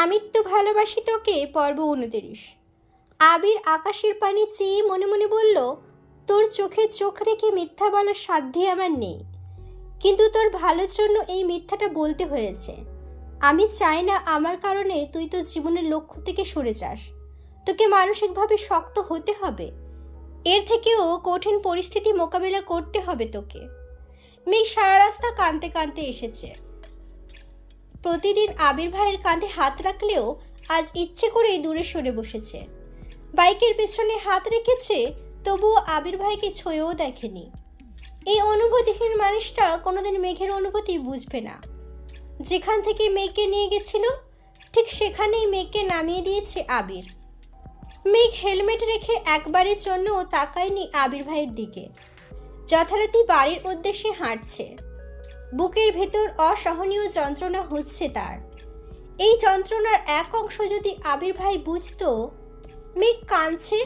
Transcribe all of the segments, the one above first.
আমি তো ভালোবাসি তোকে পর্ব 29। আবির আকাশের পানি চেয়ে মনে মনে বলল, তোর চোখে চোখ রেখে মিথ্যা বলার সাধ্যই আমার নেই, কিন্তু তোর ভালোর জন্য এই মিথ্যাটা বলতে হয়েছে। আমি চাই না আমার কারণে তুই তোর জীবনের লক্ষ্য থেকে সরে যাস। তোকে মানসিকভাবে শক্ত হতে হবে, এর থেকেও কঠিন পরিস্থিতি মোকাবিলা করতে হবে তোকে। মেঘ সারা রাস্তা কাঁদতে কাঁদতে এসেছে। প্রতিদিন আবির ভাইয়ের কাঁধে হাত রাখলেও আজ ইচ্ছে করেই দূরে সরে বসেছে। বাইকের পেছনে হাত রেখেছে, তবুও আবির ভাইকে ছুঁয়েও দেখেনি। এই অনুভূতিহীন মানুষটা কোনোদিন মেঘের অনুভূতি বুঝবে না। যেখান থেকে মেঘকে নিয়ে গেছিল ঠিক সেখানেই মেঘকে নামিয়ে দিয়েছে আবির। মেঘ হেলমেট রেখে একবারের জন্যও তাকায়নি আবির ভাইয়ের দিকে। যথারীতি বাড়ির উদ্দেশ্যে হাঁটছে। বুকের ভেতর অসহনীয় যন্ত্রণা হচ্ছে তার। এই যন্ত্রণার এক অংশ যদি আবির ভাই বুঝতো। মেঘ কাঁদছে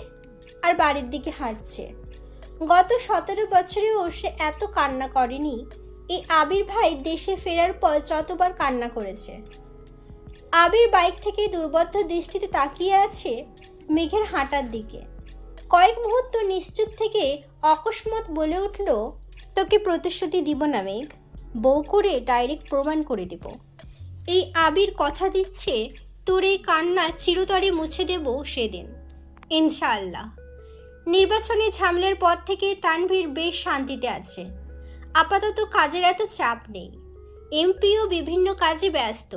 আর বাড়ির দিকে হাঁটছে। গত 17 বছরেও সে এত কান্না করেনি। এই আবির ভাই দেশে ফেরার পর যতবার কান্না করেছে। আবির বাইক থেকে দুর্বোধ্য দৃষ্টিতে তাকিয়ে আছে মেঘের হাঁটার দিকে। কয়েক মুহূর্ত নিশ্চুপ থেকে অকস্মাৎ বলে উঠল, তোকে প্রতিশ্রুতি দিব না মেঘ, বউ করে ডাইরেক্ট প্রমাণ করে দেব। এই আবির কথা দিচ্ছে, তোর এই কান্না চিরতরে মুছে দেব সেদিন, ইনশাআল্লাহ। নির্বাচনী ঝামেলার পর থেকে তানভীর বেশ শান্তিতে আছে। আপাতত কাজের এত চাপ নেই। এমপিও বিভিন্ন কাজে ব্যস্ত।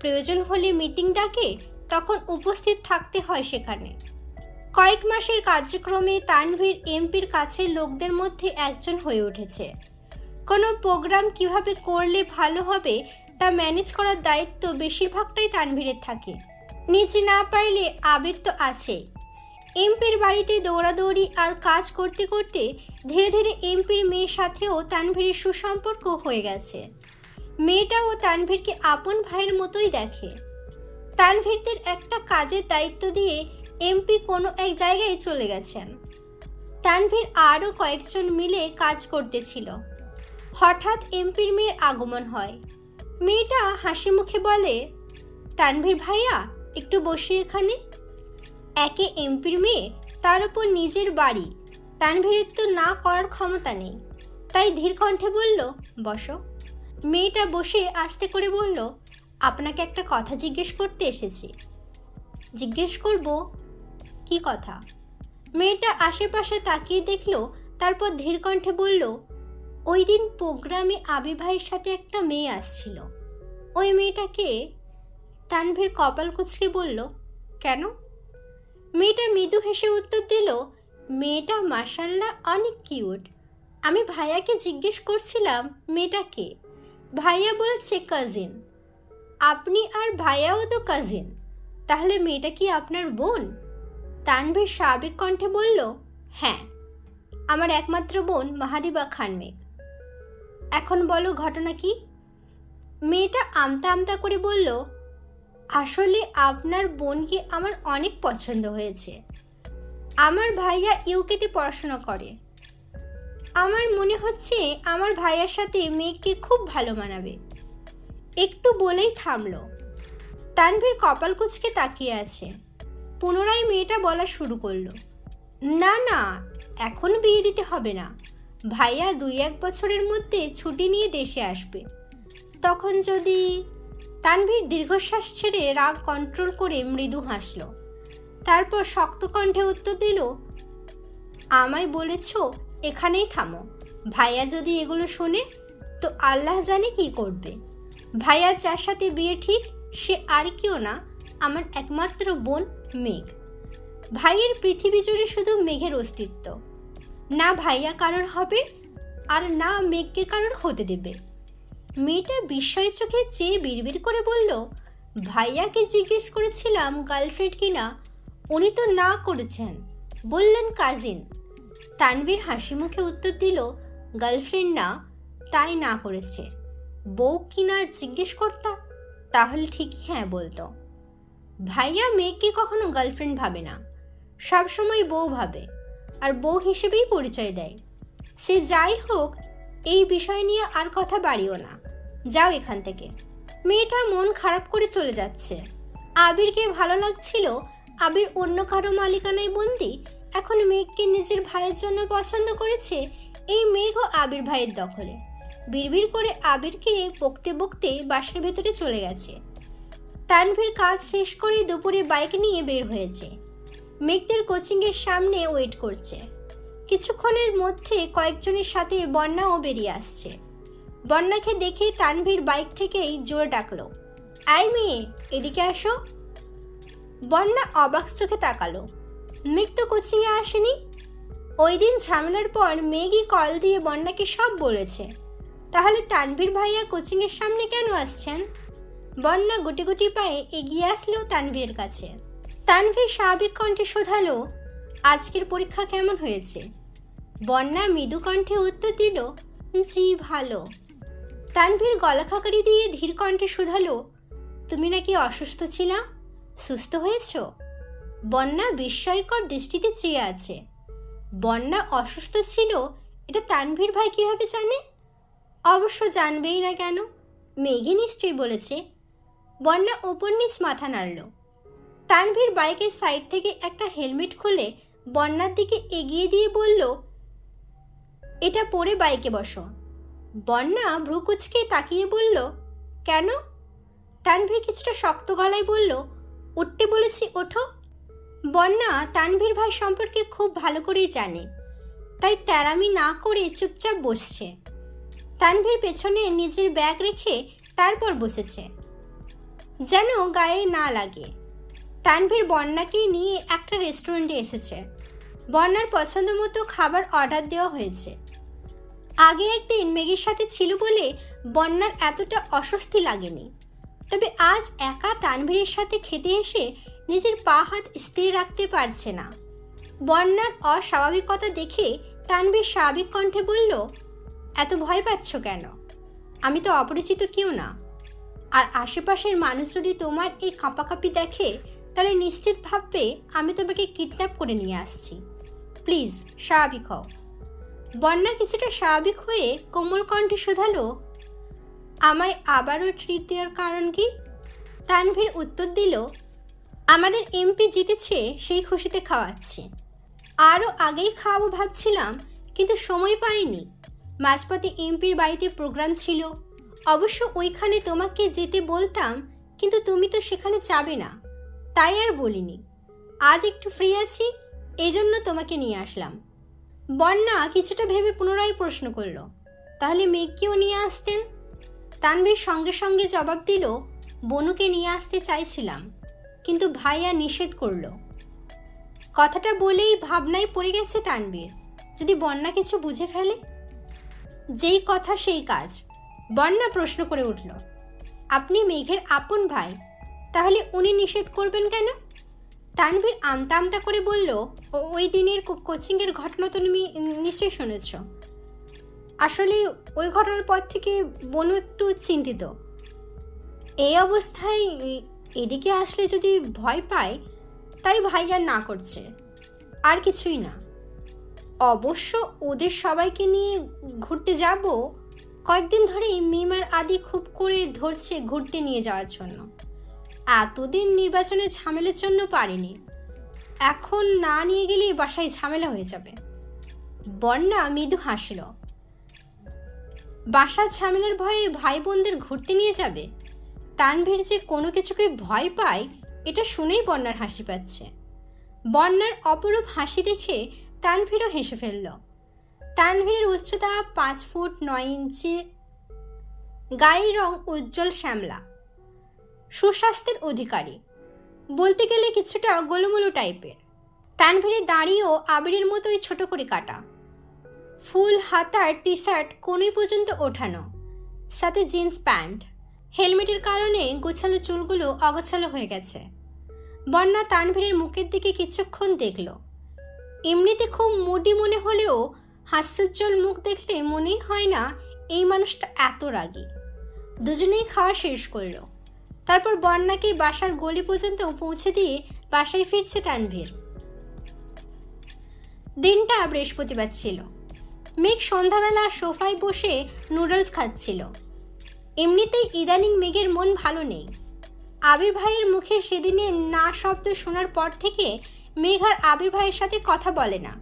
প্রয়োজন হলে মিটিং ডাকে, তখন উপস্থিত থাকতে হয় সেখানে। কয়েক মাসের কার্যক্রমে তানভীর এমপির কাছের লোকদের মধ্যে একজন হয়ে উঠেছে। কোনো প্রোগ্রাম কিভাবে করলে ভালো হবে তা ম্যানেজ করার দায়িত্ব বেশিরভাগটাই তানভীরের থাকে। নিজে না পারলে আবির তো আছে। এমপির বাড়িতে দৌড়াদৌড়ি আর কাজ করতে করতে ধীরে ধীরে এমপির মেয়ের সাথেও তানভীরের সুসম্পর্ক হয়ে গেছে। মেয়েটাও তানভীরকে আপন ভাইয়ের মতোই দেখে। তানভীরদের একটা কাজের দায়িত্ব দিয়ে এমপি কোনো এক জায়গায় চলে গেছেন। তানভীর আরও কয়েকজন মিলে কাজ করতেছিল। হঠাৎ এমপির মেয়ের আগমন হয়। মেয়েটা হাসি মুখে বলে, তানভীর ভাইয়া একটু বসে এখানে। একে এমপির মেয়ে, তার উপর নিজের বাড়ি, তানভীরের তো না করার ক্ষমতা নেই। তাই ধীর কণ্ঠে বলল, বসো। মেয়েটা বসে আস্তে করে বলল, আপনাকে একটা কথা জিজ্ঞেস করতে এসেছি। জিজ্ঞেস করব? কি কথা? মেয়েটা আশেপাশে তাকিয়ে দেখলো, তারপর ধীর কণ্ঠে বলল, ওই দিন প্রোগ্রামে আবির ভাইয়ের সাথে একটা মেয়ে আসছিল, ওই মেয়েটাকে? তানভীর কপাল কুঁচকে বলল, কেন? মেয়েটা মৃদু হেসে উত্তর দিল, মেয়েটা মাশাআল্লাহ অনেক কিউট। আমি ভাইয়াকে জিজ্ঞেস করছিলাম মেয়েটাকে। ভাইয়া বলছে কাজিন। আপনি আর ভাইয়াও তো কাজিন, তাহলে মেয়েটা কি আপনার বোন? তানভীর স্বাভাবিক কণ্ঠে বলল, হ্যাঁ, আমার একমাত্র বোন মাহাদিবা খান মেঘ। এখন বলো ঘটনা কি? মেয়েটা আমতা আমতা করে বলল, আসলে আপনার বোনকে আমার অনেক পছন্দ হয়েছে। আমার ভাইয়া ইউকেতে পড়াশোনা করে। আমার মনে হচ্ছে আমার ভাইয়ার সাথে মেঘকে খুব ভালো মানাবে। একটু বলেই থামলো। তানভীর কপাল কুঁচকে তাকিয়ে আছে। পুনরায় মেয়েটা বলা শুরু করলো, না না, এখন বিয়ে দিতে হবে না। ভাইয়া 2-1 বছরের মধ্যে ছুটি নিয়ে দেশে আসবে, তখন যদি। তানভীর দীর্ঘশ্বাস ছেড়ে রাগ কন্ট্রোল করে মৃদু হাসল। তারপর শক্ত কণ্ঠে উত্তর দিল, আমায় বলেছ এখানেই থামো। ভাইয়া যদি এগুলো শোনে তো আল্লাহ জানে কি করবে। ভাইয়া যার সাথে বিয়ে ঠিক সে আর কেউ না, আমার একমাত্র বোন মেঘ। ভাইয়ের পৃথিবী জুড়ে শুধু মেঘের অস্তিত্ব। না ভাইয়া কারোর হবে, আর না মেঘকে কারোর হতে দেবে। মেয়েটা বিস্ময় চোখে চেয়ে বিড়বিড় করে বলল, ভাইয়াকে জিজ্ঞেস করেছিলাম গার্লফ্রেন্ড কিনা, উনি তো না করেছেন, বললেন কাজিন। তানভীর হাসি মুখে উত্তর দিল, গার্লফ্রেন্ড না, তাই না করেছে। বউ কিনা জিজ্ঞেস করতা, তাহলে ঠিকই হ্যাঁ বলতো। ভাইয়া মেয়েকে কখনো গার্লফ্রেন্ড ভাবে না, সবসময় বউ ভাবে, আর বউ হিসেবেই পরিচয় দেয়। সে যাই হোক, এই বিষয় নিয়ে আর কথা বাড়িও না, যাও এখান থেকে। মেয়েটা মন খারাপ করে চলে যাচ্ছে। আবিরকে ভালো লাগছিল আবির অন্য কারো মালিকানায় বন্দি। এখন মেঘকে নিজের ভাইয়ের জন্য পছন্দ করেছে, এই মেঘও আবির ভাইয়ের দখলে। বিড়বিড় করে আবিরকে বকতে বকতে বাসার ভেতরে চলে গেছে। তানভীর কাজ শেষ করে দুপুরে বাইক নিয়ে বের হয়েছে। মেঘদের কোচিংয়ের সামনে ওয়েট করছে। কিছুক্ষণের মধ্যে কয়েকজনের সাথে বন্যাও বেরিয়ে আসছে। বন্যাকে দেখে তানভীর বাইক থেকেই জোরে ডাকলো, আই মেয়ে, এদিকে আসো। বন্যা অবাক চোখে তাকালো। মেঘ তো কোচিংয়ে আসেনি। ওই দিন ঝামেলার পর মেঘই কল দিয়ে বন্যাকে সব বলেছে। তাহলে তানভীর ভাইয়া কোচিংয়ের সামনে কেন আসছেন? বন্যা গুটি গুটি পায়ে এগিয়ে আসলো তানভীরের কাছে। তানভীর স্বাভাবিক কণ্ঠে শোধালো, আজকের পরীক্ষা কেমন হয়েছে? বন্যা মৃদু কণ্ঠে উত্তর দিল, জি ভালো। তানভীর গলা খাকারি দিয়ে ধীর কণ্ঠে শোধালো, তুমি নাকি অসুস্থ ছিলা, সুস্থ হয়েছ? বন্যা বিস্ময়কর দৃষ্টিতে চেয়ে আছে। বন্যা অসুস্থ ছিল এটা তানভীর ভাই কিভাবে জানে? অবশ্য জানবেই না কেন, মেঘে নিশ্চয়ই বলেছে। বন্যা উপর নিচ মাথা নাড়ল। তানভীর বাইকের সাইড থেকে একটা হেলমেট খুলে বন্যার দিকে এগিয়ে দিয়ে বলল, এটা পরে বাইকে বসো। বন্যা ভ্রু কুচকে তাকিয়ে বলল, কেন? তানভীর কিছুটা শক্ত গলায় বলল, উঠতে বলেছি, ওঠো। বন্যা তানভীর ভাই সম্পর্কে খুব ভালো করেই জানে, তাই তেরামি না করে চুপচাপ বসছে। তানভীর পেছনে নিজের ব্যাগ রেখে তারপর বসেছে, যেন গায়ে না লাগে। তানভীর বন্যাকে নিয়ে একটা রেস্টুরেন্টে এসেছে। বন্যার পছন্দ মতো খাবার অর্ডার দেওয়া হয়েছে। আগে একদিন মেঘের সাথে ছিল বলে বন্যার এতটা অস্বস্তি লাগেনি, তবে আজ একা তানভীরের সাথে খেতে এসে নিজের পা হাত স্থির রাখতে পারছে না। বন্যার অস্বাভাবিকতা দেখে তানভীর স্বাভাবিক কণ্ঠে বলল, এত ভয় পাচ্ছ কেন? আমি তো অপরিচিত কেউ না, আর আশেপাশের মানুষ যদি তোমার এই কাঁপাকাঁপি দেখে তাহলে নিশ্চিত ভাববে আমি তোমাকে কিডন্যাপ করে নিয়ে আসছি। প্লিজ স্বাভাবিক হও। বন্যা কিছুটা স্বাভাবিক হয়ে কোমল কণ্ঠে শোধালো, আমায় আবারও ট্রিট দেওয়ার কারণ কি? তানভীর উত্তর দিল, আমাদের এমপি জিতেছে, সেই খুশিতে খাওয়াচ্ছি। আরও আগেই খাওয়াবো ভাবছিলাম, কিন্তু সময় পাইনি। মাঝপথে এমপির বাড়িতে প্রোগ্রাম ছিল। অবশ্য ওইখানে তোমাকে যেতে বলতাম, কিন্তু তুমি তো সেখানে যাবে না, তাই আর বলিনি। আজ একটু ফ্রি আছি, এজন্য তোমাকে নিয়ে আসলাম। বন্যা কিছুটা ভেবে পুনরায় প্রশ্ন করল, তাহলে মেঘকেও নিয়ে আসতেন? তানভীর সঙ্গে সঙ্গে জবাব দিল, বনুকে নিয়ে আসতে চাইছিলাম, কিন্তু ভাইয়া নিষেধ করল। কথাটা বলেই ভাবনায় পড়ে গেছে তানভীর, যদি বন্যা কিছু বুঝে ফেলে। যেই কথা সেই কাজ। বন্যা প্রশ্ন করে উঠল, আপনি মেঘের আপন ভাই, তাহলে উনি নিষেধ করবেন কেন? তানভীর আমতা আমতা করে বলল, ওই দিনের কোচিংয়ের ঘটনা তো তুমি নিশ্চয়ই শুনেছ। আসলে ওই ঘটনার পর থেকে বনু একটু চিন্তিত। এই অবস্থায় এদিকে আসলে যদি ভয় পায়, তাই ভাইয়া না করছে, আর কিছুই না। অবশ্য ওদের সবাইকে নিয়ে ঘুরতে যাব। কয়েকদিন ধরেই মিমার আদি খুব করে ধরছে ঘুরতে নিয়ে যাওয়ার জন্য। এতদিন নির্বাচনের ঝামেলার জন্য পারিনি, এখন না নিয়ে গেলেই বাসায় ঝামেলা হয়ে যাবে। বন্যা মৃদু হাসল। বাসার ঝামেলার ভয়ে ভাই বোনদের ঘুরতে নিয়ে যাবে? তানভীর যে কোনো কিছুকে ভয় পায়, এটা শুনেই বন্যার হাসি পাচ্ছে। বন্যার অপরূপ হাসি দেখে তানভীরও হেসে ফেলল। তানভীরের উচ্চতা 5 ফুট 9 ইঞ্চি, গায়ের রং উজ্জ্বল শ্যামলা, সুস্বাস্থ্যের অধিকারী, বলতে গেলে কিছুটা গোলুমোলু টাইপের। তানভীরের দাড়িও আবিরের মতোই ছোট করে কাটা, ফুল হাতার টি শার্ট কোনই পর্যন্ত ওঠানো, সাথে জিন্স প্যান্ট। হেলমেটের কারণে গোছালো চুলগুলো অগোছালো হয়ে গেছে। বন্যা তানভীরের মুখের দিকে কিছুক্ষণ দেখল। এমনিতে খুব মুডি মনে হলেও হাস্যোজ্জ্বল মুখ দেখলে মনেই হয় না এই মানুষটা এত রাগী। দুজনেই খাওয়া শেষ করলো। তারপর বন্যাকে বাসার গলি পর্যন্ত পৌঁছে দিয়ে বাসায় ফিরছে তানভীর। দিনটা বৃহস্পতিবার ছিল। মেঘ সন্ধ্যাবেলা সোফায় বসে নুডলস খাচ্ছিল। এমনিতেই ইদানিং মেঘের মন ভালো নেই। আবির ভাইয়ের মুখে সেদিনের না শব্দ শোনার পর থেকে মেঘ আর আবির ভাইয়ের সাথে কথা বলে না।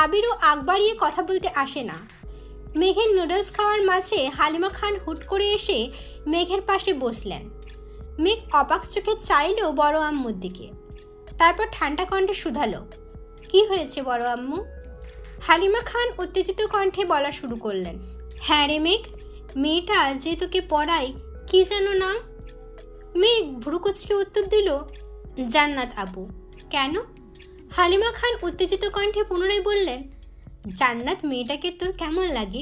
আবিরও আগ বাড়িয়ে কথা বলতে আসে না। মেঘের নুডলস খাওয়ার মাঝে হালিমা খান হুট করে এসে মেঘের পাশে বসলেন। মেঘ অবাক চোখে চাইল বড় আম্মুর দিকে। তারপর ঠান্ডা কণ্ঠে শুধালো, কি হয়েছে বড় আম্মু? হালিমা খান উত্তেজিত কণ্ঠে বলা শুরু করলেন, হ্যাঁ রে মেঘ, মেয়েটা যে তোকে পড়ায় কি যেন নাম? মেঘ ভ্রু কুঁচকে উত্তর দিল, জান্নাত আপু। কেন? হালিমা খান উত্তেজিত কণ্ঠে পুনরায় বললেন, জান্নাত মেয়েটাকে তোর কেমন লাগে?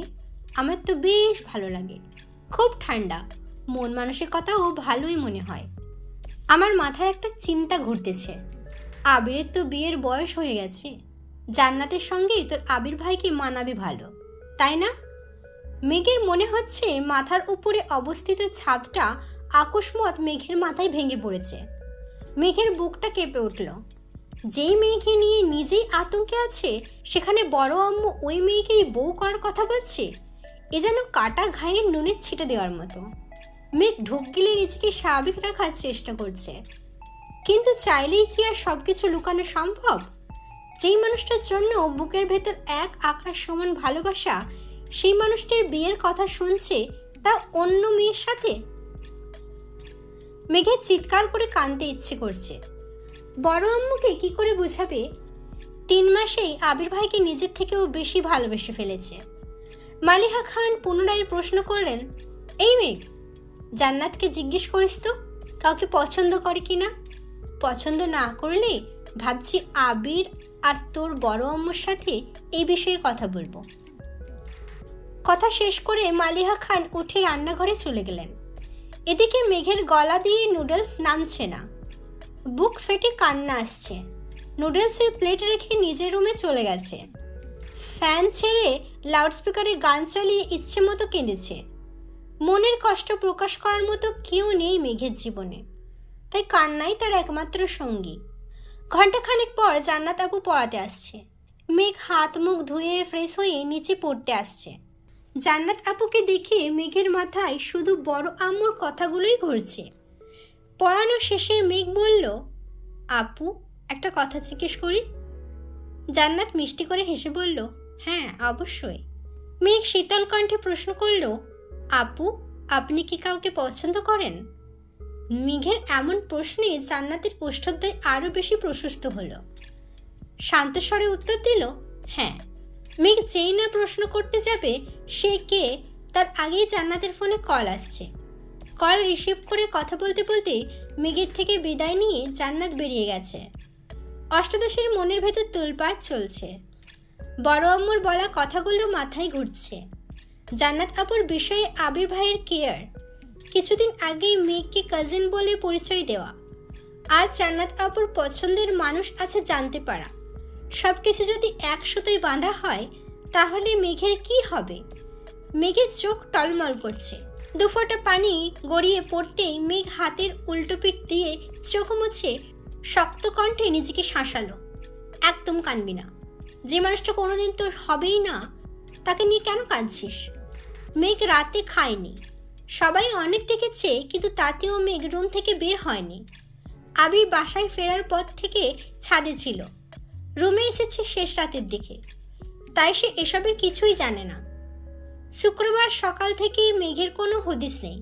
আমার তো বেশ ভালো লাগে, খুব ঠান্ডা, মন মানসিকতাও ভালোই মনে হয়। আমার মাথায় একটা চিন্তা ঘুরতেছে, আবিরের তো বিয়ের বয়স হয়ে গেছে, জান্নাতের সঙ্গেই তোর আবির ভাইকে মানাবে ভালো, তাই না? মেঘের মনে হচ্ছে মাথার উপরে অবস্থিত ছাদটা আকস্মাৎ মেঘের মাথায় ভেঙে পড়েছে। মেঘের বুকটা কেঁপে উঠল। যেই মেয়েকে নিয়ে নিজেই আতঙ্কে আছে, সেখানে বড় আম্মু ওই মেয়েকেই বউ করার কথা বলছে। এ যেন কাটা ঘায়ের নুনের ছিটে দেওয়ার মতো। মেঘ ঢোক গিলে নিজেকে স্বাভাবিক রাখার চেষ্টা করছে, কিন্তু চাইলেই কি আর সব কিছু লুকানো সম্ভব? যেই মানুষটার জন্য বুকের ভেতর এক আকাশ সমান ভালোবাসা, সেই মানুষটির বিয়ের কথা শুনছে তা অন্য মেয়ের সাথে। মেঘের চিৎকার করে কাঁদতে ইচ্ছে করছে। বড় আম্মুকে কি করে বোঝাবে? 3 মাসেই আবির ভাইকে নিজের থেকেও বেশি ভালোবেসে ফেলেছে। মালিহা খান পুনরায় প্রশ্ন করলেন, এই মেঘ, জান্নাতকে জিজ্ঞেস করিস তো কাউকে পছন্দ করে কিনা? পছন্দ না করলে ভাবছি আবির আর তোর বড় আম্মুর সাথে এই বিষয়ে কথা বলবো। কথা শেষ করে মালিহা খান উঠে রান্নাঘরে চলে গেলেন। এদিকে মেঘের গলা দিয়ে নুডলস নামছে না, বুক ফেটে কান্না আসছে। নুডলসের প্লেট রেখে নিজের রুমে চলে গেছে। ফ্যান ছেড়ে লাউডস্পিকারে গান চালিয়ে ইচ্ছে মতো কেঁদেছে। মনের কষ্ট প্রকাশ করার মতো কেউ নেই মেঘের জীবনে, তাই কান্নাই তার একমাত্র সঙ্গী। ঘণ্টাখানেক পর জান্নাত আপু পড়াতে আসছে। মেঘ হাত মুখ ধুয়ে ফ্রেশ হয়ে নিচে পড়তে আসছে। জান্নাত আপুকে দেখে মেঘের মাথায় শুধু বড় আম্মুর কথাগুলোই ঘুরছে। পড়ানো শেষে মেঘ বলল, আপু একটা কথা জিজ্ঞেস করি? জান্নাত মিষ্টি করে হেসে বলল, হ্যাঁ অবশ্যই। মেঘ শীতল কণ্ঠে প্রশ্ন করল, আপু আপনি কি কাউকে পছন্দ করেন? মেঘের এমন প্রশ্নে জান্নাতের ওষ্ঠদ্বয় আরো বেশি প্রশস্ত হলো। শান্ত স্বরে উত্তর দিল, হ্যাঁ। মেঘ যেই না প্রশ্ন করতে যাবে সে কে তার আগেই জান্নাতের ফোনে কল আসছে। কল রিসিভ করে কথা বলতে বলতে মেঘের থেকে বিদায় নিয়ে জান্নাত বেরিয়ে গেছে। অষ্টাদশীর মনের ভেতর তোলপাড় চলছে। বড় আম্মুর বলা কথাগুলো মাথায় ঘুরছে। জান্নাত আপুর বিষয়ে আবির ভাইয়ের কেয়ার, কিছুদিন আগেই মেঘকে কাজিন বলে পরিচয় দেওয়া, আজ জান্নাত আপুর পছন্দের মানুষ আছে জানতে পারা, সব কিছু যদি এক সুতোয় বাঁধা হয় তাহলে মেঘের কি হবে? মেঘের চোখ টলমল করছে। দুফোঁটা পানি গড়িয়ে পড়তেই মেঘ হাতের উল্টো পিঠ দিয়ে চোখ মুছে শক্ত কণ্ঠে নিজেকে শাসালো, একদম কাঁদবি না। যে মানুষটা কোনোদিন তোর হবেই না তাকে নিয়ে কেন কাঁদছিস? মেঘ রাতে খায়নি, সবাই অনেক ডেকেছে, কিন্তু তাতেও মেঘ রুম থেকে বের হয়নি। আবির বাসায় ফেরার পথ থেকে ছাদে ছিল, রুমে এসেছে শেষ রাতের দিকে, তাই সে এসবের কিছুই জানে না। শুক্রবার সকাল থেকে মেঘের কোনো হদিস নেই।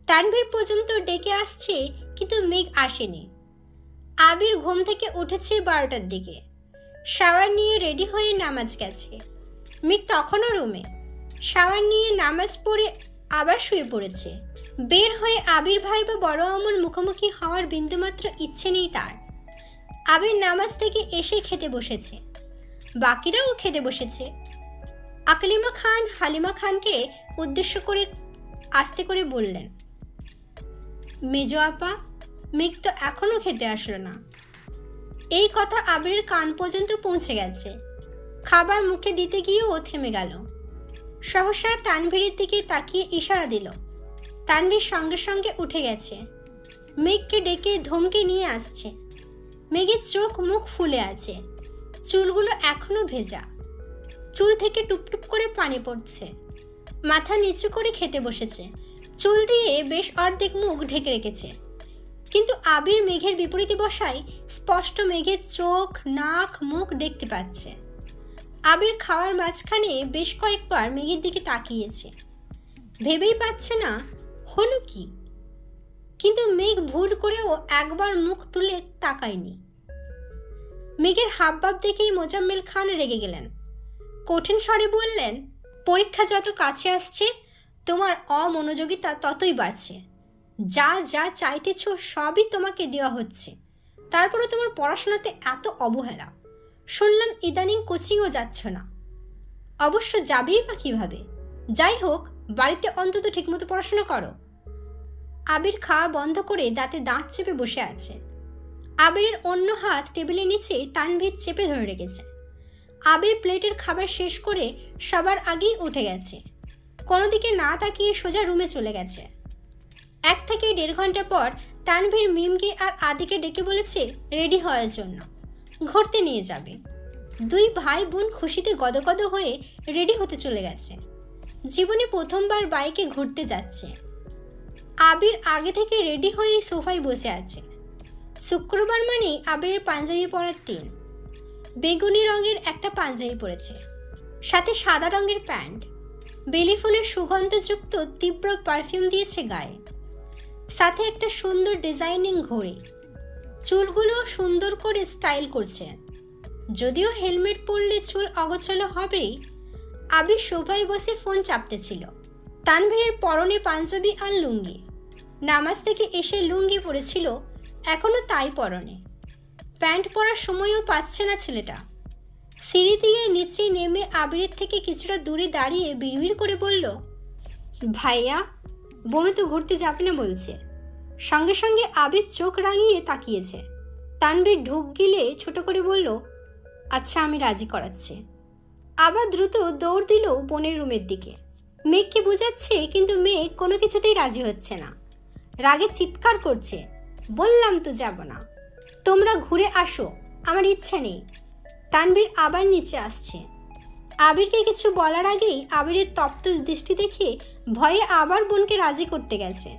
তানভীর পর্যন্ত ডেকে আসছে, কিন্তু মেঘ আসেনি। আবির ঘুম থেকে উঠেছে 12টার দিকে, শাওয়ার নিয়ে রেডি হয়ে নামাজ গেছে। মেঘ তখনও রুমে, শাওয়ার নিয়ে নামাজ পড়ে আবার শুয়ে পড়েছে। বের হয়ে আবির ভাই বা বড় আম্মুর মুখোমুখি হওয়ার বিন্দুমাত্র ইচ্ছে নেই তার। আবির নামাজ থেকে এসে খেতে বসেছে, বাকিরাও খেতে বসেছে। আকলিমা খান হালিমা খানকে উদ্দেশ্য করে আস্তে করে বললেন, মেজো আপা, মেঘ তো এখনো খেতে আসলো না। এই কথা আবিরের কান পর্যন্ত পৌঁছে গেছে। খাবার মুখে দিতে গিয়েও ও থেমে গেল। সহসা তানভীরের দিকে তাকিয়ে ইশারা দিল। তানভীর সঙ্গে সঙ্গে উঠে গেছে, মেঘকে ডেকে ধমকে নিয়ে আসছে। মেঘের চোখ মুখ ফুলে আছে, চুলগুলো এখনো ভেজা, চুল থেকে টুপটুপ করে পানি পড়ছে। মাথা নিচু করে খেতে বসেছে, চুল দিয়ে বেশ অর্ধেক মুখ ঢেকে রেখেছে। কিন্তু আবির মেঘের বিপরীতে বসায় স্পষ্ট মেঘের চোখ, নাক, মুখ দেখতে পাচ্ছে। আবির খাওয়ার মাঝখানে বেশ কয়েকবার মেঘের দিকে তাকিয়েছে, ভেবেই পাচ্ছে না হলো কি। কিন্তু মেঘ ভুল করেও একবার মুখ তুলে তাকায়নি। মেঘের হাবভাব দেখেই মোজাম্মেল খান রেগে গেলেন। কঠিন স্বরে বললেন, পরীক্ষা যত কাছে আসছে তোমার অমনোযোগিতা ততই বাড়ছে। যা যা চাইতেছ সবই তোমাকে দেওয়া হচ্ছে, তারপরে তোমার পড়াশোনাতে এত অবহেলা। শুনলাম ইদানিং কোচিংও যাচ্ছ না। অবশ্য যাবেই বা কীভাবে? যাই হোক, বাড়িতে অন্তত ঠিকমতো পড়াশোনা করো। আবির খাওয়া বন্ধ করে দাঁতে দাঁত চেপে বসে আছে। আবিরের অন্য হাত টেবিলের নিচে তানভীর চেপে ধরে রেখেছে। আবির প্লেটের খাবার শেষ করে সবার আগেই উঠে গেছে। কোনো দিকে না তাকিয়ে সোজা রুমে চলে গেছে। 1 থেকে 1.5 ঘন্টা পর তানভীর মিমকে আর আদিকে ডেকে বলেছে রেডি হওয়ার জন্য, ঘুরতে নিয়ে যাবে। 2 ভাই বোন খুশিতে গদগদ হয়ে রেডি হতে চলে গেছে। জীবনে প্রথমবার বাইকে ঘুরতে যাচ্ছে। আবির আগে থেকে রেডি হয়ে সোফায় বসে আছে। শুক্রবার মানেই আবিরের পাঞ্জাবি পরার দিন। বেগুনি রঙের একটা পাঞ্জাবি পরেছে, সাথে সাদা রঙের প্যান্ট। বেলি ফুলের সুগন্ধযুক্ত তীব্র পারফিউম দিয়েছে গায়ে, সাথে একটা সুন্দর ডিজাইনিং ঘড়ি। চুলগুলো সুন্দর করে স্টাইল করছে। যদিও হেলমেট পরলে চুল অগোছালো হবেই। আবির সোফায় বসে ফোন চাপতেছিল। তানভীরের পরনে পাঞ্জাবি আর লুঙ্গি। নামাজ থেকে এসে লুঙ্গি পরেছিল, এখনো তাই পরনে। প্যান্ট পরার সময়ও পাচ্ছে না ছেলেটা। সিঁড়ি দিয়ে নিচে নেমে আবিরের থেকে কিছুটা দূরে দাঁড়িয়ে বিড়বিড় করে বলল, ভাইয়া, বোনু তো ঘুরতে যাবে না বলছে। সঙ্গে সঙ্গে আবির চোখ রাঙিয়ে তাকিয়েছে। তানভীর ঢুক গিলে ছোট করে বলল, আচ্ছা আমি রাজি করাচ্ছি। আবার দ্রুত দৌড় দিল বোনের রুমের দিকে। মেঘকে বোঝাচ্ছে, কিন্তু মেঘ কোনো কিছুতেই রাজি হচ্ছে না। রাগে চিৎকার করছে, বললাম তো যাব না, তোমরা ঘুরে আসো, আমার ইচ্ছা নেই। তানভীর আবার নিচে আসছে। আবিরকে কিছু বলার আগেই আবিরের তপ্ত দৃষ্টি দেখে ভয়ে আবার বোনকে রাজি করতে গেছে।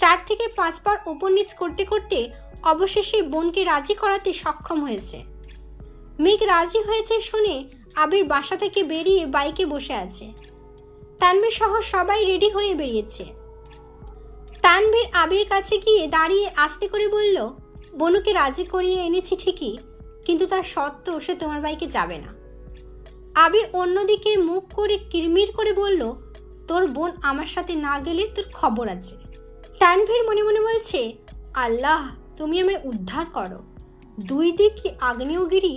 4 থেকে 5 বার ওপর নিচ করতে করতে অবশেষে বোনকে রাজি করাতে সক্ষম হয়েছে। মেঘ রাজি হয়েছে শুনে আবির বাসা থেকে বেরিয়ে বাইকে বসে আছে। তানভীর সহ সবাই রেডি হয়ে বেরিয়েছে। তানভীর আবির কাছে গিয়ে দাঁড়িয়ে আস্তে করে বলল, বনুকে রাজি করিয়ে এনেছি ঠিকই, কিন্তু তার সত্ত্বেও সে তোমার বাইকে যাবে না। আবির অন্যদিকে মুখ করে কিরমির করে বলল, তোর বোন আমার সাথে না গেলে তোর খবর আছে। তানভীর মনে মনে বলছে, আল্লাহ তুমি আমায় উদ্ধার করো। 2 দিক আগ্নেয়গিরি,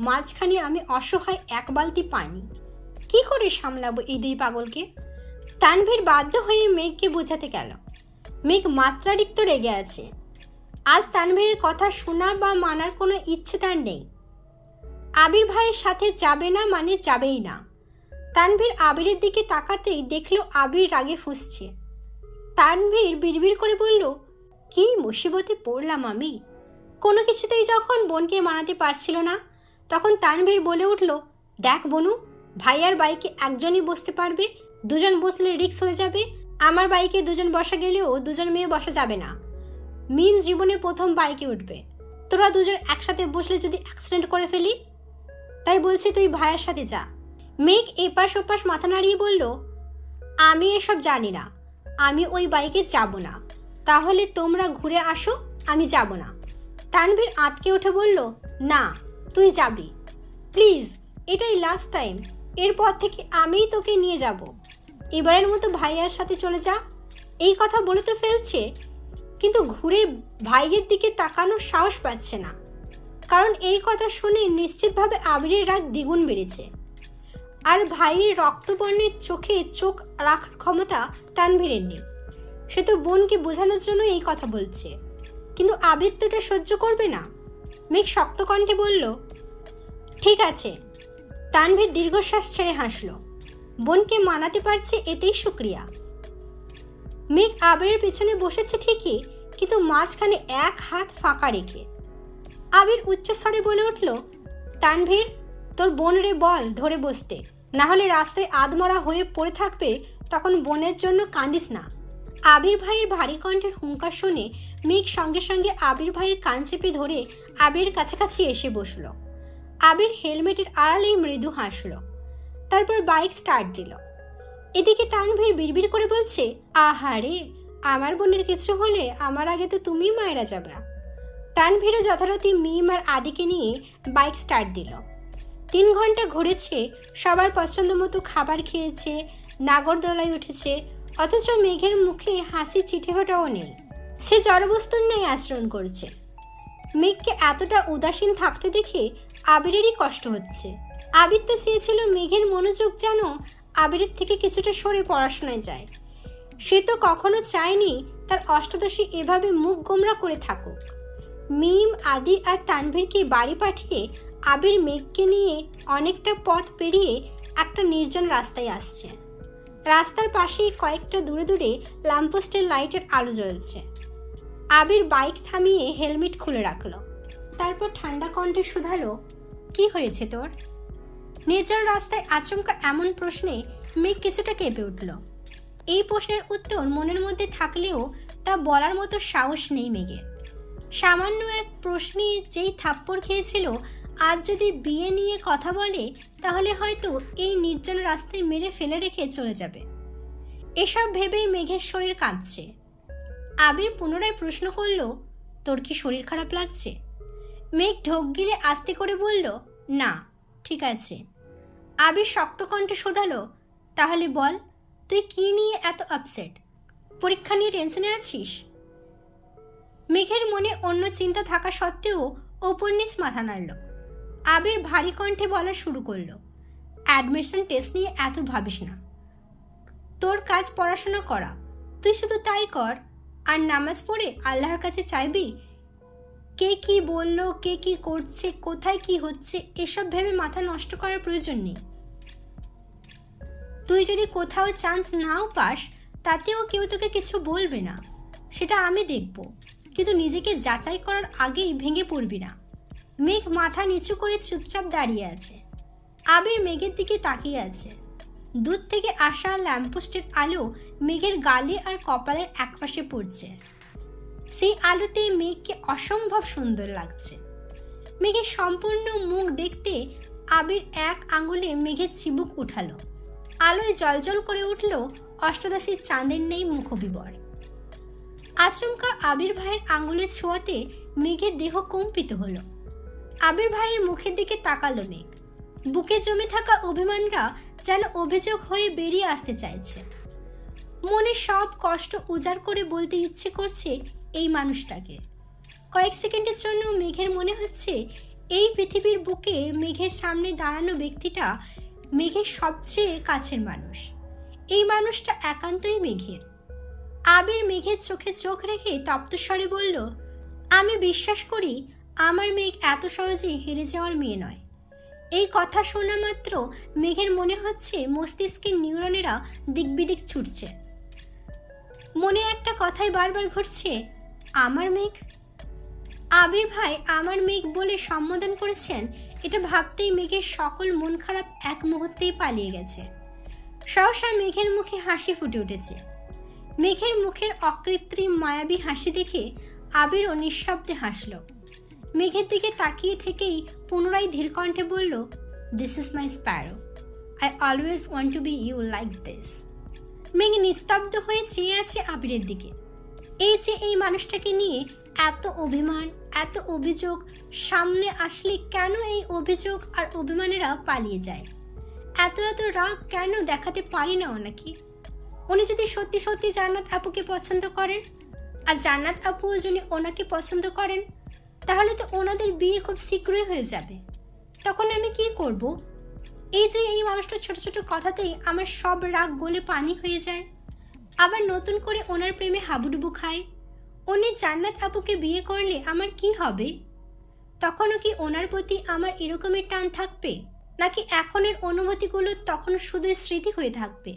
মাঝখানে আমি অসহায় 1 বালতি পানি। কি করে সামলাবো এই 2 পাগলকে? তানভীর বাধ্য হয়ে মেঘকে বোঝাতে গেল। মেঘ মাত্রাতিরিক্ত রেগে আছে। আজ তানভীরের কথা শোনা বা মানার কোনো ইচ্ছে তার নেই। আবির ভাইয়ের সাথে যাবে না মানে যাবেই না। তানভীর আবিরের দিকে তাকাতেই দেখলো আবির রাগে ফুঁসছে। তানভীর বিড়বিড় করে বলল, কি মুসিবতে পড়লাম আমি। কোনো কিছুতেই যখন বোনকে মানাতে পারছিল না, তখন তানভীর বলে উঠল, দেখ বনু, ভাইয়ার বাইকে একজনই বসতে পারবে, 2 জন বসলে রিস্ক হয়ে যাবে। আমার বাইকে 2 জন বসা গেলেও 2 জন মেয়ে বসা যাবে না। মিম জীবনে প্রথম বাইকে উঠবে, তোরা 2 জন একসাথে বসলে যদি অ্যাক্সিডেন্ট করে ফেলি। তাই বলছি তুই ভাইয়ের সাথে যা। মেঘ এপাশ ওপাশ মাথা নাড়িয়ে বলল, আমি এসব জানি না, আমি ওই বাইকে যাব না। তাহলে তোমরা ঘুরে আসো, আমি যাব না। তানভীর আঁতকে উঠে বলল, না তুই যাবি, প্লিজ, এটাই লাস্ট টাইম। এরপর থেকে আমিই তোকে নিয়ে যাব। এবারের মতো ভাইয়ার সাথে চলে যা। এই কথা বলে তো ফেলছে, কিন্তু ঘুরে ভাইয়ের দিকে তাকানোর সাহস পাচ্ছে না। কারণ এই কথা শুনে নিশ্চিতভাবে আবিরের রাগ দ্বিগুণ বেড়েছে। আর ভাইয়ের রক্তবর্ণের চোখে চোখ রাখার ক্ষমতা তানভীরের নেই। সে তো বোনকে বোঝানোর জন্য এই কথা বলছে, কিন্তু আবির তো এটা সহ্য করবে না। মেঘ শক্ত কণ্ঠে বলল, ঠিক আছে। তানভীর দীর্ঘশ্বাস ছেড়ে হাসল। বোনকে মানাতে পারছে এতেই শুক্রিয়া। মেঘ আবিরের পেছনে বসেছে ঠিকই, কিন্তু মাঝখানে 1 হাত ফাঁকা রেখে। আবির উচ্চস্বরে বলে উঠল, তানভীর, তোর বোন রে বল ধরে বসতে, না হলে রাস্তায় আধমরা হয়ে পড়ে থাকবে, তখন বোনের জন্য কাঁদিস না। আবির ভাইয়ের ভারী কণ্ঠের হুঙ্কার শুনে মেঘ সঙ্গে সঙ্গে আবির ভাইয়ের কান চেপে ধরে আবিরের কাছাকাছি এসে বসল। আবির হেলমেটের আড়ালেই মৃদু হাসল, তারপর বাইক স্টার্ট দিল। এদিকে তানভীর বিড়বিড় করে বলছে, আহারে, আমার বোনের কিছু হলে আমার আগে তো তুমিই মায়েরা যাবে। তানভীরও যথারীতি মিম আর আদিকে নিয়ে বাইক স্টার্ট দিল। 3 ঘন্টা ঘুরেছে, সবার পছন্দ মতো খাবার খেয়েছে, নাগরদোলায় উঠেছে, অথচ মেঘের মুখে হাসি চিঠে ফোটাও নেই। সে জড়বস্তুর ন্যায় আচরণ করছে। মেঘকে এতটা উদাসীন থাকতে দেখে আবিরেরই কষ্ট হচ্ছে। আবির তো চেয়েছিল মেঘের মনোযোগ যেন আবিরের থেকে কিছুটা সরে পড়াশোনায় যায়। সে তো কখনো চায়নি তার অষ্টাদশী এভাবে মুখ গোমরা করে থাকুক। মিম, আদি আর তানভীরকে বাড়ি পাঠিয়ে আবির মেঘকে নিয়ে অনেকটা পথ পেরিয়ে একটা নির্জন রাস্তায় আসছে। রাস্তার পাশেই কয়েকটা দূরে দূরে ল্যাম্পপোস্টের লাইটের আলো জ্বলছে। আবির বাইক থামিয়ে হেলমেট খুলে রাখলো, তারপর ঠান্ডা কণ্ঠে শুধালো, কি হয়েছে তোর? নির্জন রাস্তায় আচমকা এমন প্রশ্নে মেঘ কিছুটা কেঁপে উঠল। এই প্রশ্নের উত্তর মনের মধ্যে থাকলেও তা বলার মতো সাহস নেই মেঘের। সামান্য এক প্রশ্নে যেই থাপ্পড় খেয়েছিল, আজ যদি বিয়ে নিয়ে কথা বলে তাহলে হয়তো এই নির্জন রাস্তায় মেরে ফেলে রেখে চলে যাবে। এসব ভেবেই মেঘের শরীর কাঁপছে। আবির পুনরায় প্রশ্ন করল, তোর কি শরীর খারাপ লাগছে? মেঘ ঢোক গিলে আস্তে করে বলল, না, ঠিক আছে। আবির শক্ত কণ্ঠে শোধালো, তাহলে বল, তুই কি নিয়ে এত আপসেট? পরীক্ষা নিয়ে টেনশনে আছিস? মেঘের মনে অন্য চিন্তা থাকা সত্ত্বেও ওপর নিচ মাথা নাড়ল। আবির ভারী কণ্ঠে বলা শুরু করলো, অ্যাডমিশন টেস্ট নিয়ে এত ভাবিস না। তোর কাজ পড়াশোনা করা, তুই শুধু তাই কর। আর নামাজ পড়ে আল্লাহর কাছে চাইবি। কে কি বলল, কে কি করছে, কোথায় কি হচ্ছে, এসব ভেবে মাথা নষ্ট করার প্রয়োজন নেই। তুই যদি কোথাও চান্স নাও পাস, তাতেও কেউ তোকে কিছু বলবে না, সেটা আমি দেখব, কিন্তু নিজেকে যাচাই করার আগেই ভেঙে পড়বি না। মেঘ মাথা নিচু করে চুপচাপ দাঁড়িয়ে আছে। আবির মেঘের দিকে তাকিয়ে আছে। দূর থেকে আসা ল্যাম্পপোস্টের আলো মেঘের গালে আর কপালের একপাশে পড়ছে। সেই আলোতে মেঘকে অসম্ভব সুন্দর লাগছে। মেঘের সম্পূর্ণ মুখ দেখতে আবির এক আঙুলে মেঘের চিবুক উঠালো। আলোয় জলজল করে উঠল অষ্টাদশীর চাঁদের নেই মুখবিবর। আচমকা আবির ভাইয়ের আঙুলের ছোঁয়াতে মেঘের দেহ কম্পিত হলো। আবির ভাইয়ের মুখের দিকে তাকালো মেঘ। বুকে জমে থাকা অভিমানরা যেন অভিযোগ হয়ে বেরিয়ে আসতে চাইছে। মনে সব কষ্ট উজাড় করে বলতে ইচ্ছে করছে এই মানুষটাকে। কয়েক সেকেন্ডের জন্য মেঘের মনে হচ্ছে এই পৃথিবীর বুকে মেঘের সামনে দাঁড়ানো ব্যক্তিটা মেঘের সবচেয়ে কাছের মানুষ। এই মানুষটা একান্তই মেঘের। আবির মেঘের চোখে চোখ রেখে তপ্তস্বরে বলল, আমি বিশ্বাস করি আমার মেঘ এত সহজে হেরে যাওয়ার মেয়ে নয়। এই কথা শোনা মাত্র মেঘের মনে হচ্ছে মস্তিষ্কের নিউরনেরা দিকবিদিক ছুটছে। মনে একটা কথাই বারবার ঘুরছে, আমার মেঘ। আবির ভাই আমার মেঘ বলে সম্বোধন করেছেন, এটা ভাবতেই মেঘের সকল মন খারাপ এক মুহূর্তেই পালিয়ে গেছে। সহসা মেঘের মুখে হাসি ফুটে উঠেছে। মেঘের মুখের অকৃত্রিম মায়াবী হাসি দেখে আবিরও নিঃশব্দে হাসল। মেঘের দিকে তাকিয়ে থেকেই পুনরায় ধীর কণ্ঠে বলল, this is my sparrow, I always want to be you like this. মেঘ নিস্তব্ধ হয়ে চেয়ে আছে আবিরের দিকে। এই যে এই মানুষটাকে নিয়ে এত অভিমান, এত অভিযোগ, সামনে আসলে কেন এই অভিযোগ আর অভিমানেরা পালিয়ে যায়? এত এত রাগ কেন দেখাতে পারি না ওনাকে? উনি যদি সত্যি সত্যি জান্নাত আপুকে পছন্দ করেন, আর জান্নাত আপুও যদি ওনাকে পছন্দ করেন, তাহলে তো ওনাদের বিয়ে খুব শীঘ্রই হয়ে যাবে। তখন আমি কি করব? এই যে এই মানুষটা ছোট ছোট কথাতেই আমার সব রাগ গলে পানি হয়ে যায়, আবার নতুন করে ওনার প্রেমে হাবুডুবু খায়। উনি জান্নাত আপুকে বিয়ে করলে আমার কি হবে? তখনও কি ওনার প্রতি আমার এরকমের টান থাকবে, নাকি এখনের অনুভূতিগুলো তখন শুধু স্মৃতি হয়ে থাকবে?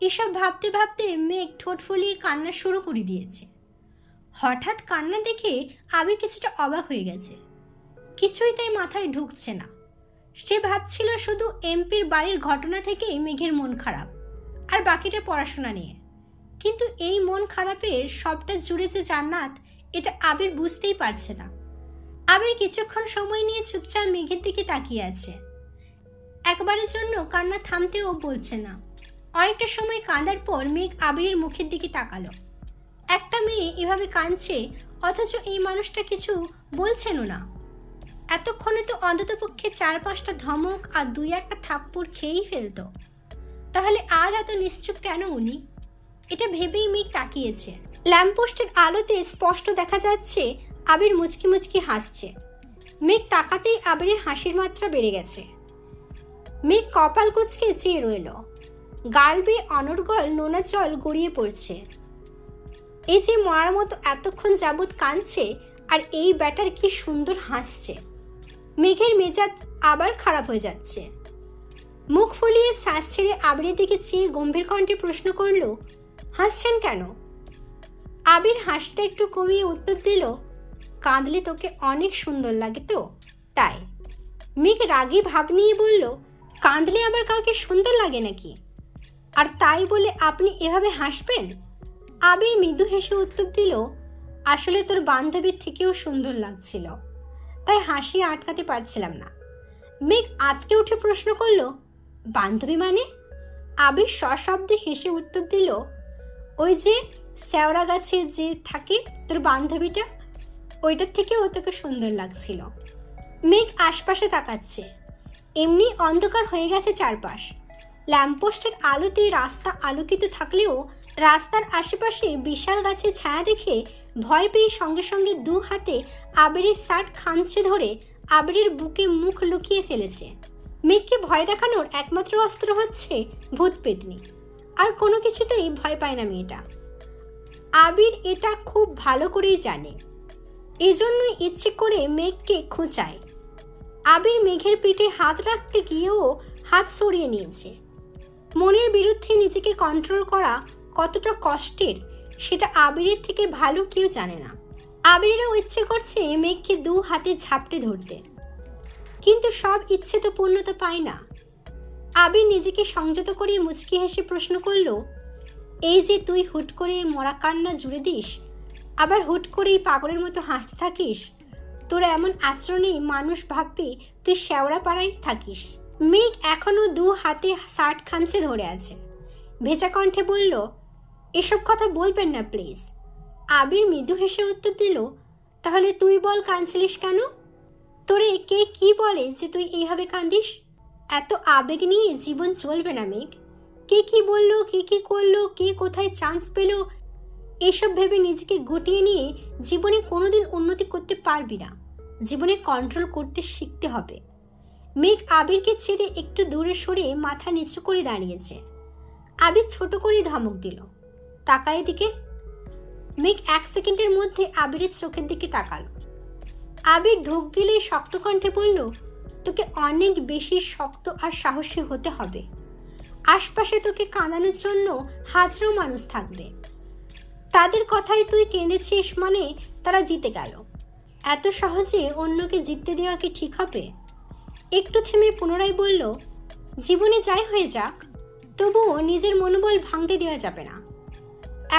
এসব ভাবতে ভাবতে মেঘ ঠোঁট ফুলিয়ে কান্না শুরু করে দিয়েছে। হঠাৎ কান্না দেখে আবির কিছুটা অবাক হয়ে গেছে। কিছুই তাই মাথায় ঢুকছে না। সে ভাবছিল শুধু এমপির বাড়ির ঘটনা থেকেই মেঘের মন খারাপ, আর বাকিটা পড়াশোনা নিয়ে। কিন্তু এই মন খারাপের সবটা জুড়ে যে জান্নাত, এটা আবির বুঝতেই পারছে না। আবির কিছুক্ষণ সময় নিয়ে চুপচাপ মেঘের দিকে তাকিয়ে আছে। একবারের জন্য কান্না থামতেও বলছে না। অনেকটা সময় কাঁদার পর মেঘ আবিরের মুখের দিকে তাকালো। একটা মেয়ে এভাবে কাঁদছে, অথচ এই মানুষটা কিছু বলছেনও না। এতক্ষণে তো অন্ততপক্ষে 4-5টা ধমক আর 2-1টা থাপ্পড় খেয়েই ফেলতো। তাহলে আজ এত নিশ্চুপ কেন উনি? এটা ভেবেই মেঘ তাকিয়েছে। ল্যাম্পপোস্টের আলোতে স্পষ্ট দেখা যাচ্ছে আবির মুচকি মুচকি হাসছে। মেঘ তাকাতেই আবিরের হাসির মাত্রা বেড়ে গেছে। মেঘ কপাল কুঁচকে চেয়ে রইল। গাল বেয়ে অনর্গল নোনা জল গড়িয়ে পড়ছে। এই যে মরার মতো এতক্ষণ যাবৎ কাঁদছে, আর এই ব্যাটার কি সুন্দর হাসছে। মেঘের মেজাজ আবার খারাপ হয়ে যাচ্ছে। মুখ ফুলিয়ে শ্বাস ছেড়ে আবিরের দিকে চেয়ে গম্ভীর কণ্ঠে প্রশ্ন করল, হাসছেন কেন? আবির হাসিটা একটু কমিয়ে উত্তর দিল, কাঁদলে তোকে অনেক সুন্দর লাগে তো, তাই। মেঘ রাগী ভাব নিয়ে বলল, কাঁদলে আবার কাউকে সুন্দর লাগে নাকি? আর তাই বলে আপনি এভাবে হাসবেন? আবির মৃদু হেসে উত্তর দিল, আসলে তোর বান্ধবীর থেকেও সুন্দর লাগছিল, তাই হাসি আটকাতে পারছিলাম না। মেঘ আঁতকে উঠে প্রশ্ন করল, বান্ধবী মানে? আবির সশব্দে হেসে উত্তর দিল, ওই যে শেওড়া গাছে যে থাকে তোর বান্ধবীটা, ওইটার থেকেও তোকে সুন্দর লাগছিল। মেঘ আশপাশে তাকাচ্ছে। এমনি অন্ধকার হয়ে গেছে চারপাশ। ল্যাম্পপোস্টের আলোতে রাস্তা আলোকিত থাকলেও রাস্তার আশেপাশে বিশাল গাছের ছায়া দেখে ভয় পেয়ে সঙ্গে সঙ্গে 2 হাতে আবিরের শার্ট খামচে ধরে আবিরের বুকে মুখ লুকিয়ে ফেলেছে। মেঘকে ভয় দেখানোর একমাত্র অস্ত্র হচ্ছে ভূত পেতনি, আর কোনো কিছুতেই ভয় পায় না মেয়েটা। আবির এটা খুব ভালো করেই জানে, এজন্যই ইচ্ছে করে মেঘকে খোঁচায়। আবির মেঘের পিঠে হাত রাখতে গিয়েও হাত সরিয়ে নিয়েছে। মনের বিরুদ্ধে নিজেকে কন্ট্রোল করা কতটা কষ্টের সেটা আবিরের থেকে ভালো কেউ জানে না। আবিরেরও ইচ্ছে করছে মেঘকে 2 হাতে ঝাপটে ধরতে, কিন্তু সব ইচ্ছে তো পূর্ণতা পায় না। আবির নিজেকে সংযত করে মুচকি হেসে প্রশ্ন করল, এই যে তুই হুট করে মরা কান্না জুড়ে দিস, আবার হুট করেই পাগলের মতো হাসতে থাকিস, তোর এমন আচরণেই মানুষ ভাববে তুই শেওড়া পাড়ায় থাকিস। মেঘ এখনো 2 হাতে শার্ট খামচে ধরে আছে। ভেজা কণ্ঠে বলল, এসব কথা বলবেন না প্লিজ। আবির মৃদু হেসে উত্তর দিল, তাহলে তুই বল কাঁদছিলিস কেন? তোরে কে কি বলে যে তুই এইভাবে কাঁদিস? এত আবেগ নিয়ে জীবন চলবে না মেঘ। কে কি বললো, কে কি করলো, কে কোথায় চান্স পেল, এসব ভেবে নিজেকে গুটিয়ে নিয়ে জীবনে কোনোদিন উন্নতি করতে পারবি না। জীবনে কন্ট্রোল করতে শিখতে হবে। মেঘ আবিরকে ছেড়ে একটু দূরে সরে মাথা নিচু করে দাঁড়িয়েছে। আবির ছোট করে ধমক দিল, তাকায় দিকে। মেঘ 1 সেকেন্ডের মধ্যে আবিরের চোখের দিকে তাকালো। আবির ঢোক গিলে শক্ত কণ্ঠে বলল, তোকে অনেক বেশি শক্ত আর সাহসী হতে হবে। আশপাশে তোকে কাঁদানোর জন্য হাজারো মানুষ থাকবে। তাদের কথায় তুই কেঁদেছিস মানে তারা জিতে গেল। এত সহজে অন্যকে জিততে দেওয়া কি ঠিক হবে? একটু থেমে পুনরায় বলল, জীবনে যাই হয়ে যাক, তবুও নিজের মনোবল ভাঙতে দেওয়া যাবে না।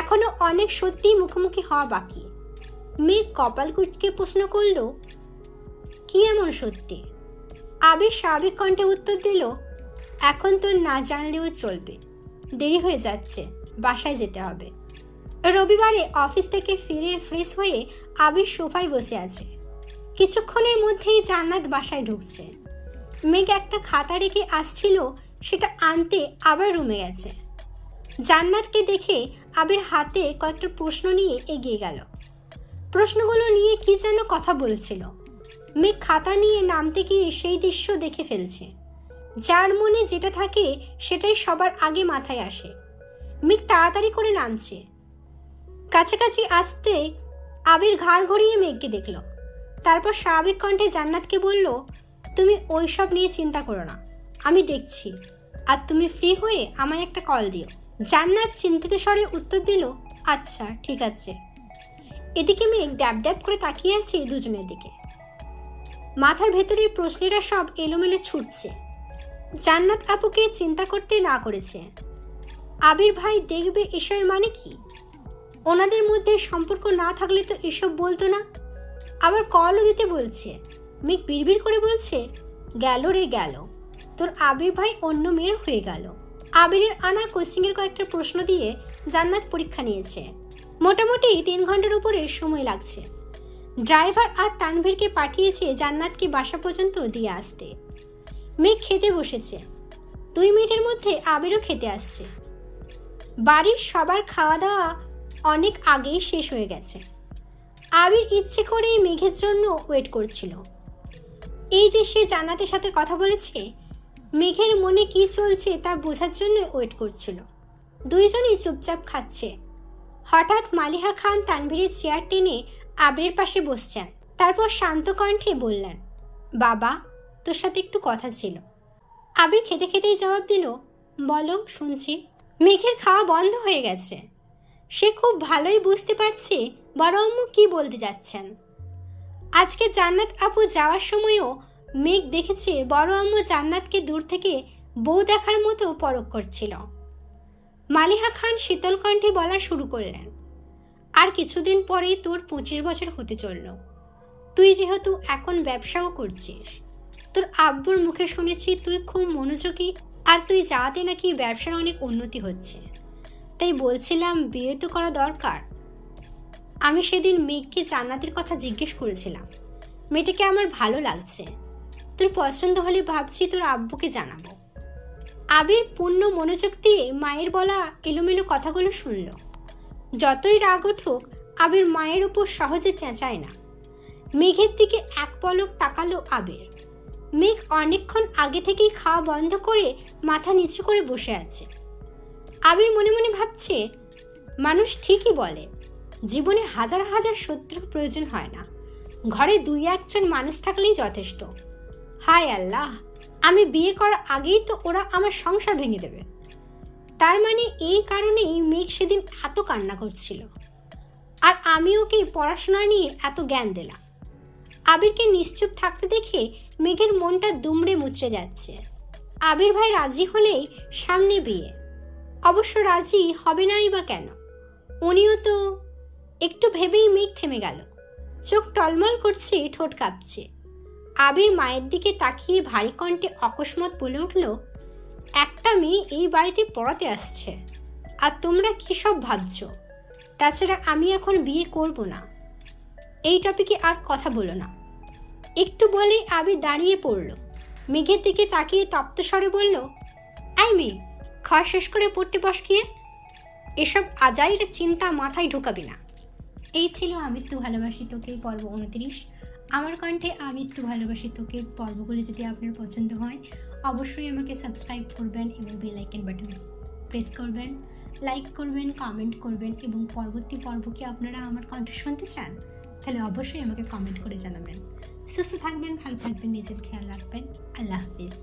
এখনো অনেক সত্যিই মুখোমুখি হওয়া বাকি। মেঘ কপাল কুঁচকে প্রশ্ন করল, কি এমন সত্যি? আবির স্বাভাবিক কণ্ঠে উত্তর দিল, এখন তো না জানলেও চলবে, দেরি হয়ে যাচ্ছে, বাসায় যেতে হবে। রবিবারে অফিস থেকে ফিরে ফ্রেশ হয়ে আবির সোফায় বসে আছে। কিছুক্ষণের মধ্যেই জান্নাত বাসায় ঢুকছে। মেঘ একটা খাতা রেখে আসছিল, সেটা আনতে আবার রুমে গেছে। জান্নাতকে দেখে আবির হাতে কয়েকটা প্রশ্ন নিয়ে এগিয়ে গেল। প্রশ্নগুলো নিয়ে কি যেন কথা বলছিল। মেঘ খাতা নিয়ে নামতে গিয়ে সেই দৃশ্য দেখে ফেলছে। যার মনে যেটা থাকে সেটাই সবার আগে মাথায় আসে। মেঘ তাড়াতাড়ি করে নামছে। কাছাকাছি আসতে আবির ঘাড় ঘুরিয়ে মেঘকে দেখল। তারপর স্বাভাবিক কণ্ঠে জান্নাতকে বলল, তুমি ওইসব নিয়ে চিন্তা করো না, আমি দেখছি, আর তুমি ফ্রি হয়ে আমায় একটা কল দিও। জান্নাত চিন্তিত স্বরে উত্তর দিল, আচ্ছা ঠিক আছে। এদিকে মেঘ ড্যাব ড্যাব করে তাকিয়ে আছে দুজনের দিকে। মাথার ভেতরে প্রশ্নেরা সব এলোমেলো ছুটছে। জান্নাত আপুকে চিন্তা করতে না করেছে। আবির ভাই দেখবে এসবের মানে কি? ওনাদের মধ্যে সম্পর্ক না থাকলে তো এসব বলতো না। আবার কলও দিতে বলছে। মেঘ বিড়বিড় করে বলছে, গেল রে গেল, তোর আবির ভাই অন্য মেয়ের হয়ে গেল। আবিরের আনা কোচিংয়ের কয়েকটা প্রশ্ন দিয়ে জান্নাত পরীক্ষা নিয়েছে। মোটামুটি 3 ঘন্টার উপরে সময় লাগছে। ড্রাইভার আর তানভীরকে পাঠিয়েছে জান্নাতকে বাসা পর্যন্ত দিয়ে আসতে। মেঘ খেতে বসেছে। 2 মিনিটের মধ্যে আবিরও খেতে আসছে। বাড়ির সবার খাওয়া দাওয়া অনেক আগেই শেষ হয়ে গেছে। আবির ইচ্ছে করেই মেঘের জন্য ওয়েট করছিল। এই যে সে জান্নাতের সাথে কথা বলেছে, মেঘের মনে কি চলছে তা বোঝার জন্য ওয়েট করছিল। দুইজনই চুপচাপ খাচ্ছে। হঠাৎ মালিহা খান তানভীরের চেয়ার টেনে আবিরের পাশে বসছেন। তারপর শান্ত কণ্ঠে বললেন, বাবা, তোর সাথে একটু কথা ছিল। আবির খেতে খেতেই জবাব দিল, বলো, শুনছি। মেঘের খাওয়া বন্ধ হয়ে গেছে। সে খুব ভালোই বুঝতে পারছে বড় আম্মু কি বলতে যাচ্ছেন। আজকে জান্নাত আপু যাওয়ার সময়ও মেঘ দেখেছে বড় আম্মু জান্নাতকে দূর থেকে বউ দেখার মতো পরখ করছিল। মালিহা খান শীতল কণ্ঠে বলা শুরু করলেন, আর কিছুদিন পরেই তোর 25 বছর হতে চলল। তুই যেহেতু এখন ব্যবসাও করছিস, তোর আব্বুর মুখে শুনেছি তুই খুব মনোযোগী, আর তুই যাতে নাকি ব্যবসার অনেক উন্নতি হচ্ছে। তাই বলছিলাম বিয়ে তো করা দরকার। আমি সেদিন মেঘকে জান্নাতের কথা জিজ্ঞেস করেছিলাম। মেয়েটাকে আমার ভালো লাগছে। তোর পছন্দ হলে ভাবছি তোর আব্বুকে জানাবো। আবির পূর্ণ মনোযোগ দিয়ে মায়ের বলা এলোমেলো কথাগুলো শুনল। যতই রাগ উঠুক, আবির মায়ের উপর সহজে চেঁচায় না। মেঘের দিকে এক পলক তাকালো আবির। মেঘ অনেকক্ষণ আগে থেকেই খাওয়া বন্ধ করে মাথা নিচু করে বসে আছে। আবির মনে মনে ভাবছে, মানুষ ঠিকই বলে, জীবনে হাজার হাজার শত্রুর প্রয়োজন হয় না, ঘরে 2-1 মানুষ থাকলেই যথেষ্ট। হায় আল্লাহ, আমি বিয়ে করার আগেই তো ওরা আমার সংসার ভেঙে দেবে। তার মানে এই কারণেই মেঘ সেদিন এত কান্না করছিল, আর আমি ওকে পড়াশোনা নিয়ে এত জ্ঞান দিলাম। আবিরকে নিশ্চুপ থাকতে দেখে মেঘের মনটা দুমড়ে মুচড়ে যাচ্ছে। আবির ভাই রাজি হলেই সামনে বিয়ে। অবশ্য রাজি হবে নাই বা কেন? উনিও তো। একটু ভেবেই মেঘ থেমে গেল। চোখ টলমল করছে, ঠোঁট কাঁপছে। আবির মায়ের দিকে তাকিয়ে ভারী কণ্ঠে অকস্মাৎ বলে উঠল, একটা মেয়ে এই বাড়িতে পড়াতে আসছে, আর তোমরা কী সব ভাবছ? তাছাড়া আমি এখন বিয়ে করব না। এই টপিকে আর কথা বলো না। একটু বলেই আবির দাঁড়িয়ে পড়ল। মেঘের দিকে তাকিয়ে তপ্ত স্বরে বলল, এই মেয়ে, খাওয়া শেষ করে পড়তে বস গিয়ে। এসব আজাইর চিন্তা মাথায় ঢোকাবি না। এই ছিল আমৃত্যু ভালোবাসি তোকে পর্ব 29। আমার কণ্ঠে আমৃত্যু ভালোবাসি তোকে পর্বগুলি যদি আপনার পছন্দ হয়, অবশ্যই আমাকে সাবস্ক্রাইব করবেন এবং বেল আইকন বাটন প্রেস করবেন, লাইক করবেন, কমেন্ট করবেন, এবং পরবর্তী পর্ব কি আপনারা আমার কণ্ঠ শুনতে চান তাহলে অবশ্যই আমাকে কমেন্ট করে জানাবেন। সুস্থ থাকবেন, ভালো থাকবেন, নিজের খেয়াল রাখবেন। আল্লাহ হাফিজ।